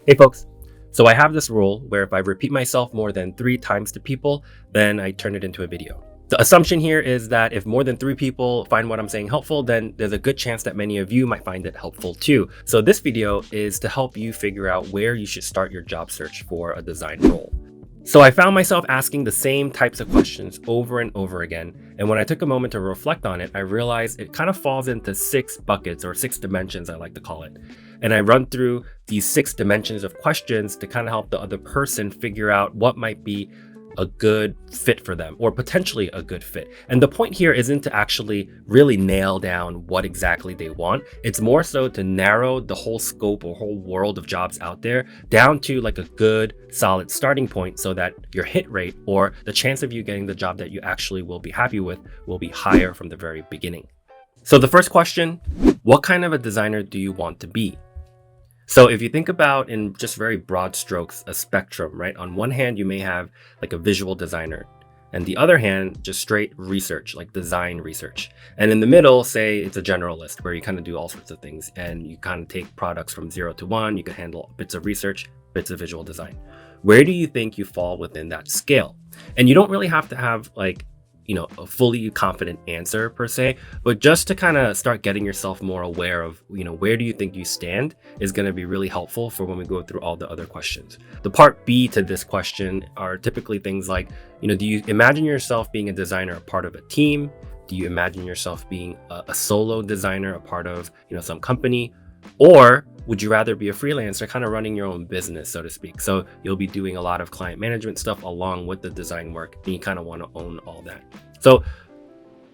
Hey folks, so I have this rule where if I repeat myself more than 3 times to people, then I turn it into a video. The assumption here is that if more than 3 people find what I'm saying helpful, then there's a good chance that many of you might find it helpful too. So this video is to help you figure out where you should start your job search for a design role. So I found myself asking the same types of questions over and over again. And when I took a moment to reflect on it, I realized it kind of falls into 6 buckets or 6 dimensions, I like to call it. And I run through these 6 dimensions of questions to kind of help the other person figure out what might be a good fit for them or potentially a good fit. And the point here isn't to actually really nail down what exactly they want. It's more so to narrow the whole scope or whole world of jobs out there down to like a good solid starting point so that your hit rate or the chance of you getting the job that you actually will be happy with will be higher from the very beginning. So the first question, what kind of a designer do you want to be? So if you think about in just very broad strokes, a spectrum, right? On one hand, you may have like a visual designer, and the other hand, just straight research, like design research. And in the middle, say it's a generalist where you kind of do all sorts of things and you kind of take products from 0 to 1. You can handle bits of research, bits of visual design. Where do you think you fall within that scale? And you don't really have to have like a fully confident answer per se, but just to kind of start getting yourself more aware of, where do you think you stand is going to be really helpful for when we go through all the other questions. The part B to this question are typically things like, do you imagine yourself being a designer, a part of a team? Do you imagine yourself being a solo designer, a part of, some company? Or would you rather be a freelancer, kind of running your own business, so to speak? So you'll be doing a lot of client management stuff along with the design work, and you kind of want to own all that. So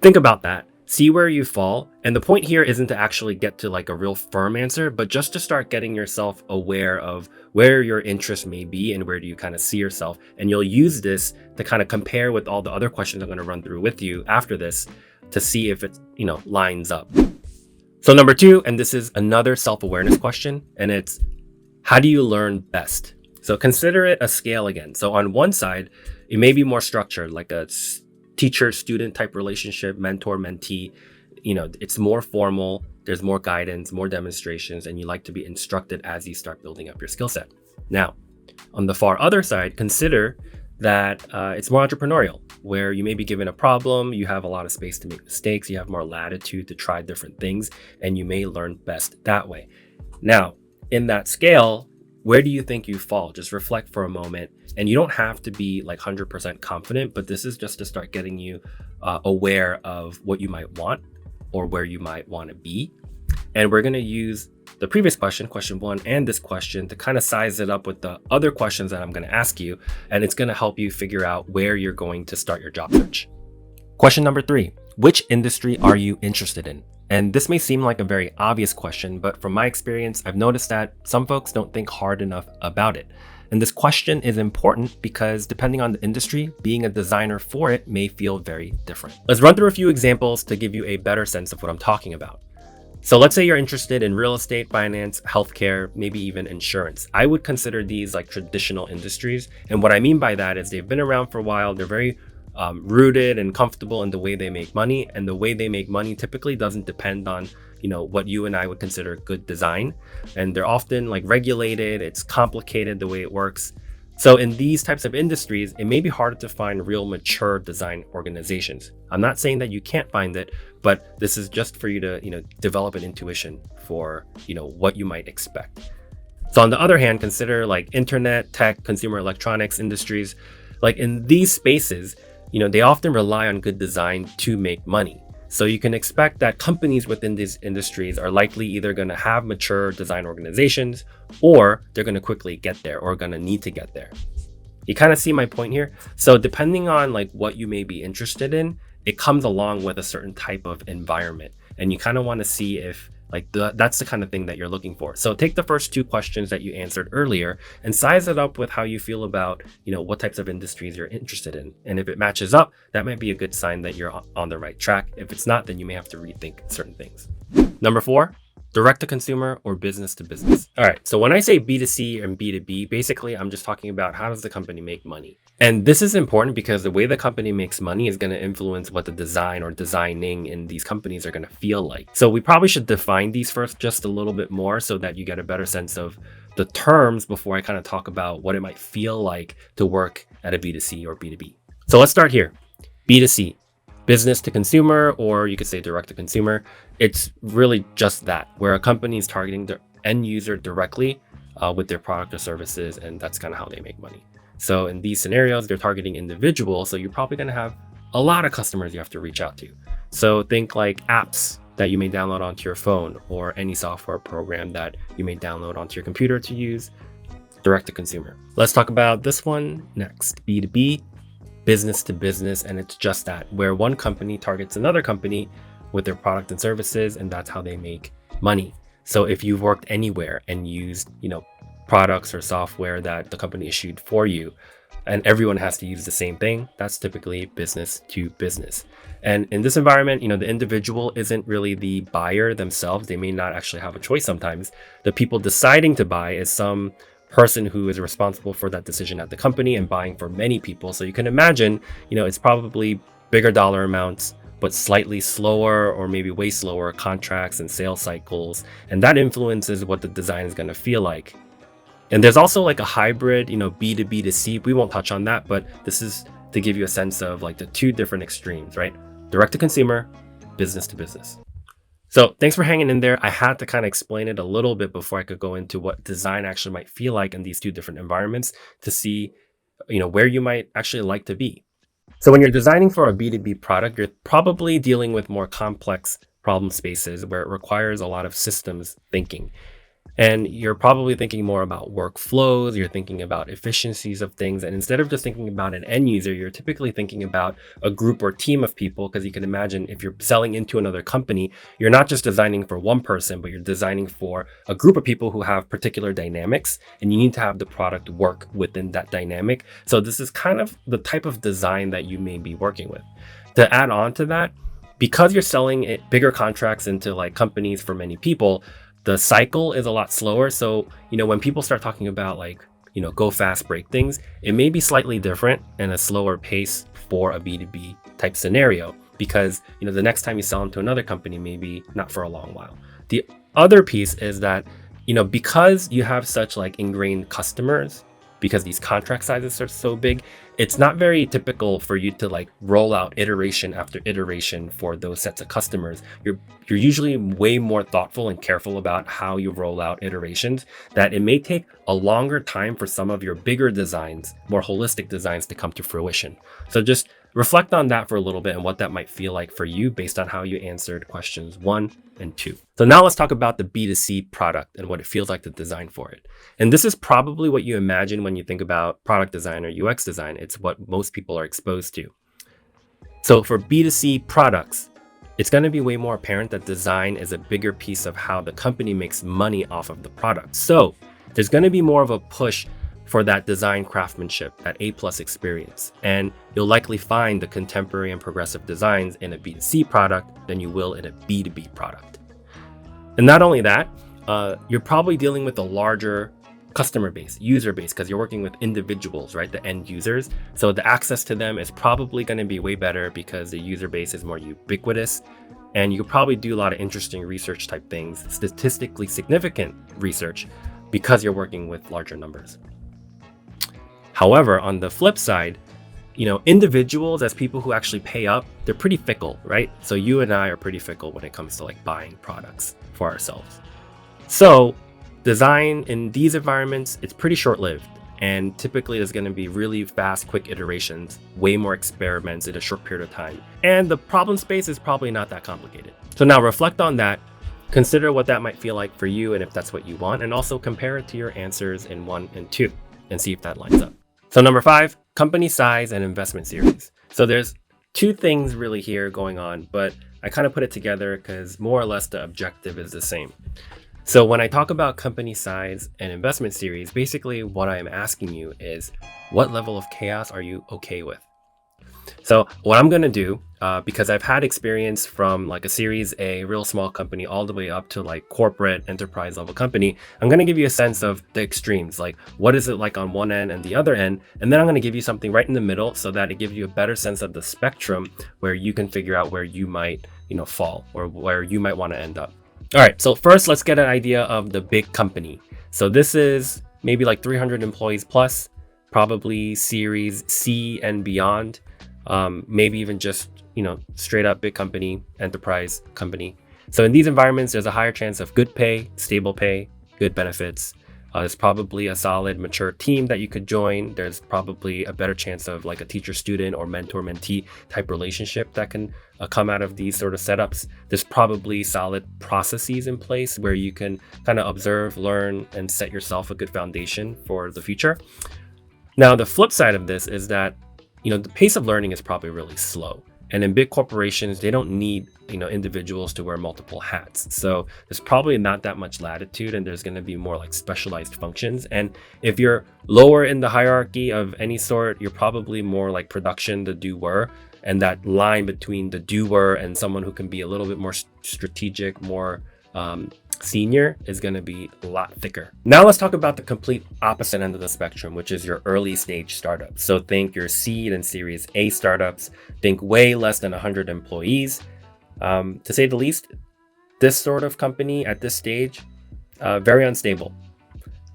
think about that, see where you fall. And the point here isn't to actually get to like a real firm answer, but just to start getting yourself aware of where your interest may be and where do you kind of see yourself. And you'll use this to kind of compare with all the other questions I'm going to run through with you after this to see if it, lines up. So number 2, and this is another self-awareness question, and it's how do you learn best? So consider it a scale again. So on one side, it may be more structured, like a teacher-student type relationship, mentor-mentee. It's more formal, there's more guidance, more demonstrations, and you like to be instructed as you start building up your skill set. Now, on the far other side, consider that it's more entrepreneurial, where you may be given a problem, you have a lot of space to make mistakes, you have more latitude to try different things, and you may learn best that way. Now, in that scale, where do you think you fall? Just reflect for a moment, and you don't have to be like 100% confident, but this is just to start getting you aware of what you might want or where you might want to be. And we're going to use the previous question, question 1, and this question to kind of size it up with the other questions that I'm going to ask you. And it's going to help you figure out where you're going to start your job search. Question number 3, which industry are you interested in? And this may seem like a very obvious question, but from my experience, I've noticed that some folks don't think hard enough about it. And this question is important because depending on the industry, being a designer for it may feel very different. Let's run through a few examples to give you a better sense of what I'm talking about. So let's say you're interested in real estate, finance, healthcare, maybe even insurance. I would consider these like traditional industries. And what I mean by that is they've been around for a while. They're very rooted and comfortable in the way they make money. And the way they make money typically doesn't depend on, what you and I would consider good design. And they're often like regulated. It's complicated the way it works. So in these types of industries, it may be harder to find real mature design organizations. I'm not saying that you can't find it, but this is just for you to, develop an intuition for, what you might expect. So on the other hand, consider like internet, tech, consumer electronics industries. Like in these spaces, they often rely on good design to make money. So you can expect that companies within these industries are likely either going to have mature design organizations or they're going to quickly get there or going to need to get there. You kind of see my point here? So depending on like what you may be interested in, it comes along with a certain type of environment. And you kind of want to see if that's the kind of thing that you're looking for. So take the first 2 questions that you answered earlier and size it up with how you feel about, what types of industries you're interested in. And if it matches up, that might be a good sign that you're on the right track. If it's not, then you may have to rethink certain things. Number 4, direct to consumer or business to business. All right. So when I say B2C and B2B, basically I'm just talking about how does the company make money? And this is important because the way the company makes money is going to influence what the design or designing in these companies are going to feel like. So we probably should define these first just a little bit more so that you get a better sense of the terms before I kind of talk about what it might feel like to work at a B2C or B2B. So let's start here. B2C, business to consumer, or you could say direct to consumer. It's really just that, where a company is targeting the end user directly with their product or services, and that's kind of how they make money. So in these scenarios, they're targeting individuals, so you're probably going to have a lot of customers you have to reach out to. So think like apps that you may download onto your phone, or any software program that you may download onto your computer to use, direct to consumer. Let's talk about this one next, B2B, business to business, and it's just that, where one company targets another company with their product and services, and that's how they make money. So if you've worked anywhere and used, products or software that the company issued for you, and everyone has to use the same thing, that's typically business to business. And in this environment, the individual isn't really the buyer themselves. They may not actually have a choice sometimes. The people deciding to buy is some person who is responsible for that decision at the company and buying for many people. So you can imagine, it's probably bigger dollar amounts, but slightly slower, or maybe way slower contracts and sales cycles. And that influences what the design is going to feel like. And there's also like a hybrid, B2B to C. We won't touch on that, but this is to give you a sense of like the two different extremes, right? Direct to consumer, business to business. So thanks for hanging in there. I had to kind of explain it a little bit before I could go into what design actually might feel like in these two different environments to see, where you might actually like to be. So when you're designing for a B2B product, you're probably dealing with more complex problem spaces where it requires a lot of systems thinking. And you're probably thinking more about workflows, you're thinking about efficiencies of things. And instead of just thinking about an end user, you're typically thinking about a group or team of people, because you can imagine if you're selling into another company, you're not just designing for one person, but you're designing for a group of people who have particular dynamics, and you need to have the product work within that dynamic. So this is kind of the type of design that you may be working with. To add on to that, because you're selling bigger contracts into like companies for many people, the cycle is a lot slower. So, when people start talking about like, go fast, break things, it may be slightly different and a slower pace for a B2B type scenario, because, the next time you sell into another company, maybe not for a long while. The other piece is that, because you have such like ingrained customers, because these contract sizes are so big, it's not very typical for you to like roll out iteration after iteration for those sets of customers. You're usually way more thoughtful and careful about how you roll out iterations, that it may take a longer time for some of your bigger designs, more holistic designs, to come to fruition. So just reflect on that for a little bit and what that might feel like for you based on how you answered questions 1 and 2. So now let's talk about the B2C product and what it feels like to design for it. And this is probably what you imagine when you think about product design or UX design. It's what most people are exposed to. So for B2C products, it's going to be way more apparent that design is a bigger piece of how the company makes money off of the product. So there's going to be more of a push for that design craftsmanship, that A+ experience. And you'll likely find the contemporary and progressive designs in a B2C product than you will in a B2B product. And not only that, you're probably dealing with a larger customer base, user base, because you're working with individuals, right? The end users. So the access to them is probably going to be way better because the user base is more ubiquitous. And you could probably do a lot of interesting research type things, statistically significant research, because you're working with larger numbers. However, on the flip side, individuals, as people who actually pay up, they're pretty fickle, right? So you and I are pretty fickle when it comes to like buying products for ourselves. So design in these environments, it's pretty short-lived. And typically there's going to be really fast, quick iterations, way more experiments in a short period of time. And the problem space is probably not that complicated. So now reflect on that, consider what that might feel like for you and if that's what you want, and also compare it to your answers in 1 and 2 and see if that lines up. So number 5, company size and investment series. So there's 2 things really here going on, but I kind of put it together because more or less the objective is the same. So when I talk about company size and investment series, basically what I'm asking you is, what level of chaos are you okay with? So what I'm going to do, because I've had experience from like a Series A, real small company, all the way up to like corporate enterprise level company, I'm going to give you a sense of the extremes, like what is it like on one end and the other end. And then I'm going to give you something right in the middle so that it gives you a better sense of the spectrum where you can figure out where you might, fall or where you might want to end up. All right, so first let's get an idea of the big company. So this is maybe like 300 employees plus, probably series C and beyond, maybe even just, straight up big company, enterprise company. So in these environments, there's a higher chance of good pay, stable pay, good benefits. There's probably a solid, mature team that you could join. There's probably a better chance of like a teacher-student or mentor-mentee type relationship that can come out of these sort of setups. There's probably solid processes in place where you can kind of observe, learn, and set yourself a good foundation for the future. Now, the flip side of this is that, the pace of learning is probably really slow. And in big corporations, they don't need, individuals to wear multiple hats. So there's probably not that much latitude, and there's going to be more like specialized functions. And if you're lower in the hierarchy of any sort, you're probably more like production, the doer. And that line between the doer and someone who can be a little bit more strategic, more senior is going to be a lot thicker. Now let's talk about the complete opposite end of the spectrum, which is your early stage startups. So think your seed and series A startups, think way less than 100 employees. To say the least, this sort of company at this stage, very unstable.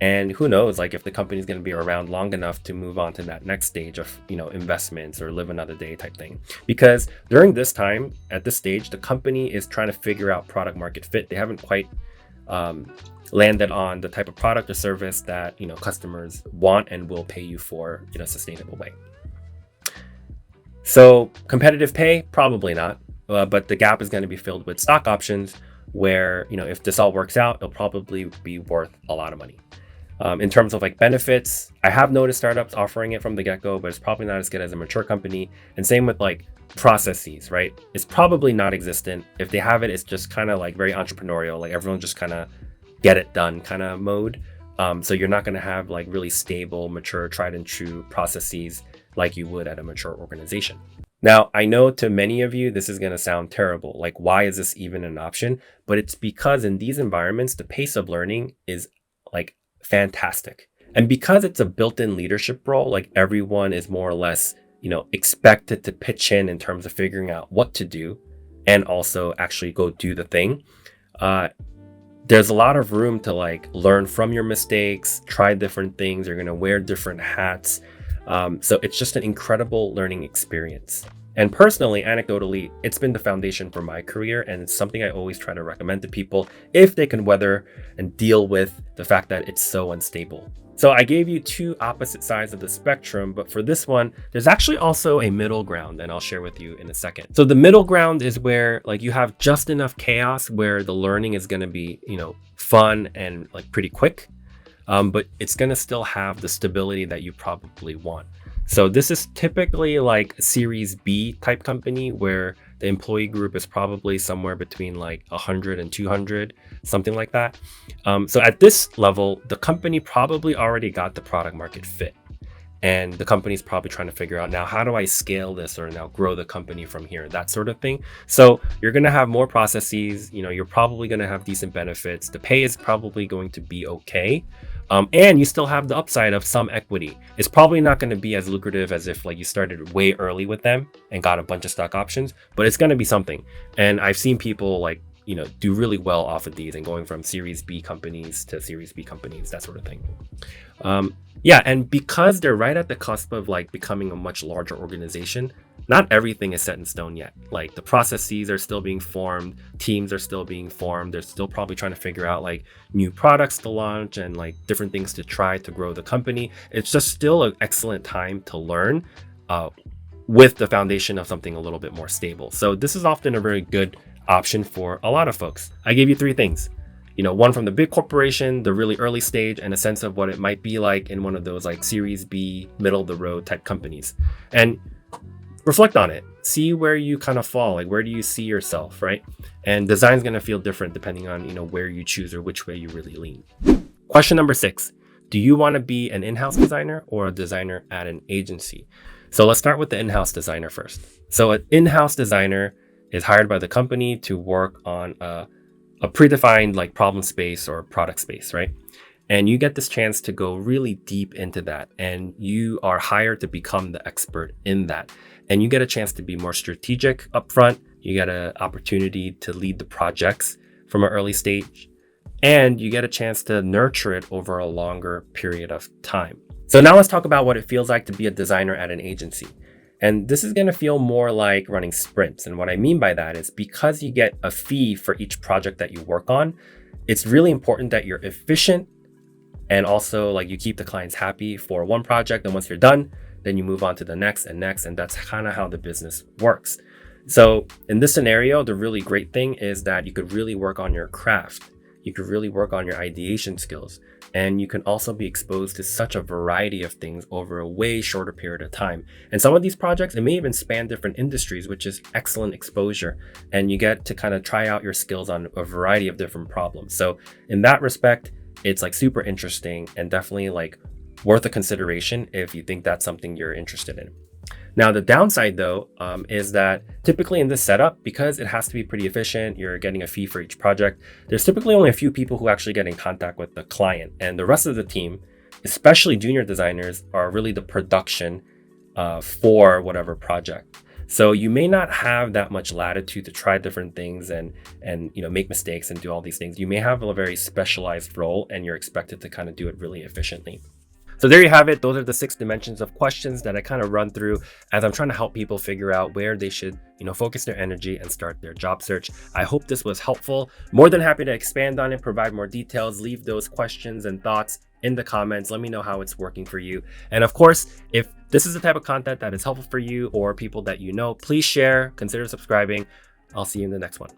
And who knows, like if the company is going to be around long enough to move on to that next stage of, investments or live another day type thing. Because during this time, at this stage, the company is trying to figure out product market fit. They haven't quite landed on the type of product or service that, customers want and will pay you for in a sustainable way. So competitive pay, probably not. But the gap is going to be filled with stock options where, if this all works out, it'll probably be worth a lot of money. In terms of like benefits, I have noticed startups offering it from the get-go, but it's probably not as good as a mature company. And same with like processes, right? It's probably not existent. If they have it, it's just kind of like very entrepreneurial, like everyone just kind of get it done kind of mode. So you're not going to have like really stable, mature, tried and true processes like you would at a mature organization. Now, I know to many of you, this is going to sound terrible. Like, why is this even an option? But it's because in these environments, the pace of learning is like fantastic. And because it's a built-in leadership role, like everyone is more or less, expected to pitch in terms of figuring out what to do and also actually go do the thing. There's a lot of room to like learn from your mistakes, try different things. You're going to wear different hats. So it's just an incredible learning experience. And personally, anecdotally, it's been the foundation for my career, and it's something I always try to recommend to people if they can weather and deal with the fact that it's so unstable. So I gave you two opposite sides of the spectrum, but for this one, there's actually also a middle ground, and I'll share with you in a second. So the middle ground is where like you have just enough chaos where the learning is going to be, fun and like pretty quick, but it's going to still have the stability that you probably want. So this is typically like a Series B type company where the employee group is probably somewhere between like 100 and 200, something like that. So at this level, the company probably already got the product market fit. And the company's probably trying to figure out now, how do I scale this or now grow the company from here, that sort of thing. So you're going to have more processes, you're probably going to have decent benefits. The pay is probably going to be okay. And you still have the upside of some equity. It's probably not going to be as lucrative as if like you started way early with them and got a bunch of stock options, but it's going to be something. And I've seen people like, do really well off of these and going from Series B companies to Series B companies, that sort of thing. And because they're right at the cusp of like becoming a much larger organization, not everything is set in stone yet. Like the processes are still being formed, teams are still being formed. They're still probably trying to figure out like new products to launch and like different things to try to grow the company. It's just still an excellent time to learn with the foundation of something a little bit more stable. So this is often a very good option for a lot of folks. I gave you three things. One from the big corporation, the really early stage, and a sense of what it might be like in one of those like Series B, middle of the road type companies. And reflect on it. See where you kind of fall. Like, where do you see yourself, right? And design's going to feel different depending on, where you choose or which way you really lean. Question number 6. Do you want to be an in-house designer or a designer at an agency? So let's start with the in-house designer first. So an in-house designer is hired by the company to work on a predefined like problem space or product space, right? And you get this chance to go really deep into that. And you are hired to become the expert in that. And you get a chance to be more strategic upfront. You get an opportunity to lead the projects from an early stage. and you get a chance to nurture it over a longer period of time. So now let's talk about what it feels like to be a designer at an agency. And this is going to feel more like running sprints. And what I mean by that is because you get a fee for each project that you work on, it's really important that you're efficient and also like you keep the clients happy for one project. And once you're done, then you move on to the next and next. And that's kind of how the business works. So in this scenario, the really great thing is that you could really work on your craft. You could really work on your ideation skills. And you can also be exposed to such a variety of things over a way shorter period of time. And some of these projects, it may even span different industries, which is excellent exposure. And you get to kind of try out your skills on a variety of different problems. So in that respect, it's like super interesting and definitely like worth a consideration if you think that's something you're interested in. Now, the downside though, is that typically in this setup, because it has to be pretty efficient, you're getting a fee for each project, there's typically only a few people who actually get in contact with the client. And the rest of the team, especially junior designers, are really the production for whatever project. So you may not have that much latitude to try different things and make mistakes and do all these things. You may have a very specialized role and you're expected to kind of do it really efficiently. So there you have it. Those are the 6 dimensions of questions that I kind of run through as I'm trying to help people figure out where they should, focus their energy and start their job search. I hope this was helpful. More than happy to expand on it, provide more details, leave those questions and thoughts in the comments. Let me know how it's working for you. And of course, if this is the type of content that is helpful for you or people that you know, please share, consider subscribing. I'll see you in the next one.